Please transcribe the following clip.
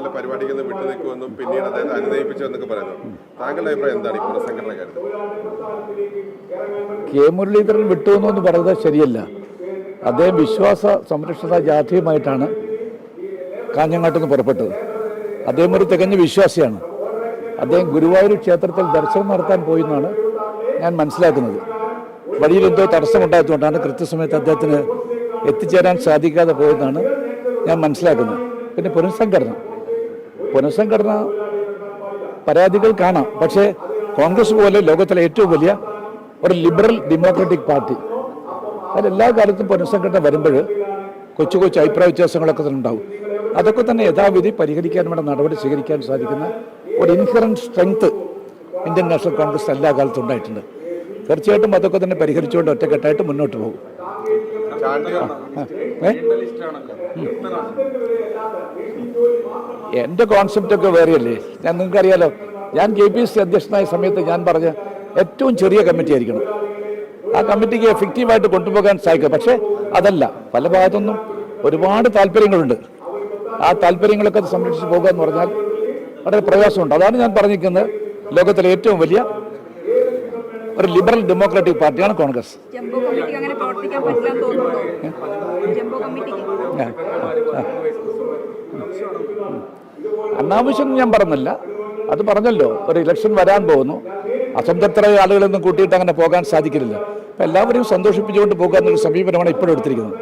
പരിപാടികൾ വിട്ടുനിൽക്കുമെന്നും പിന്നീട് അദ്ദേഹത്തെ അനുനയിപ്പിച്ചു എന്നൊക്കെ പറയുന്നു. താങ്കളുടെ അഭിപ്രായം എന്താണ് ഈ പുനഃസംഘടന കാര്യത്തിൽ? കെ മുരളീധരൻ വിട്ടുവെന്ന് പറയുന്നത് ശരിയല്ല. അദ്ദേഹം വിശ്വാസ സംരക്ഷണ ജാഥയുമായിട്ടാണ് കാഞ്ഞങ്ങാട്ട് നിന്ന് പുറപ്പെട്ടത്. അദ്ദേഹം ഒരു തികഞ്ഞ വിശ്വാസിയാണ്. അദ്ദേഹം ഗുരുവായൂർ ക്ഷേത്രത്തിൽ ദർശനം നടത്താൻ പോയി എന്നാണ് ഞാൻ മനസ്സിലാക്കുന്നത്. വഴിയിൽ എന്തോ തടസ്സമുണ്ടായതുകൊണ്ടാണ് കൃത്യസമയത്ത് അദ്ദേഹത്തിന് എത്തിച്ചേരാൻ സാധിക്കാതെ പോയെന്നാണ് ഞാൻ മനസ്സിലാക്കുന്നത്. പിന്നെ പുനഃസംഘടന പരാതികൾ കാണാം. പക്ഷേ കോൺഗ്രസ് പോലെ ലോകത്തിലെ ഏറ്റവും വലിയ ഒരു ലിബറൽ ഡെമോക്രാറ്റിക് പാർട്ടി, അതിലെല്ലാ കാലത്തും പുനഃസംഘടന വരുമ്പോൾ കൊച്ചു കൊച്ചു അഭിപ്രായ വ്യത്യാസങ്ങളൊക്കെ തന്നെ ഉണ്ടാവും. അതൊക്കെ തന്നെ യഥാവിധി പരിഹരിക്കാൻ വേണ്ട നടപടി സ്വീകരിക്കാൻ സാധിക്കുന്ന ഒരു inherent strength Indian national Congress എല്ലാ കാലത്തും ഉണ്ടായിട്ടുണ്ട്. തീർച്ചയായിട്ടും അതൊക്കെ തന്നെ പരിഹരിച്ചുകൊണ്ട് ഒറ്റക്കെട്ടായിട്ട് മുന്നോട്ട് പോകും. എൻ്റെ കോൺസെപ്റ്റൊക്കെ വേറെയല്ലേ. നിങ്ങൾക്കറിയാലോ, ഞാൻ KPCC അധ്യക്ഷനായ സമയത്ത് ഞാൻ പറഞ്ഞ ഏറ്റവും ചെറിയ കമ്മിറ്റി ആയിരിക്കണം. ആ കമ്മിറ്റിക്ക് എഫക്റ്റീവായിട്ട് കൊണ്ടുപോകാൻ സാധിക്കും. പക്ഷേ അതല്ല, പല ഭാഗത്തുനിന്നും ഒരുപാട് താല്പര്യങ്ങളുണ്ട്. ആ താല്പര്യങ്ങളൊക്കെ സംരക്ഷിച്ച് പോകുക എന്ന് പറഞ്ഞാൽ വളരെ പ്രയാസമുണ്ട്. അതാണ് ഞാൻ പറഞ്ഞിരിക്കുന്നത്, ലോകത്തിലെ ഏറ്റവും വലിയ ഒരു ലിബറൽ ഡെമോക്രാറ്റിക് പാർട്ടിയാണ് കോൺഗ്രസ്. അനാവശ്യം ഞാൻ പറഞ്ഞില്ല, അത് പറഞ്ഞല്ലോ. ഒരു ഇലക്ഷൻ വരാൻ പോകുന്നു, അസംതൃപ്തരായ ആളുകളൊന്നും കൂട്ടിയിട്ട് അങ്ങനെ പോകാൻ സാധിക്കില്ല. അപ്പം എല്ലാവരെയും സന്തോഷിപ്പിച്ചുകൊണ്ട് പോകുക എന്നൊരു സമീപനമാണ് ഇപ്പോഴും എടുത്തിരിക്കുന്നത്.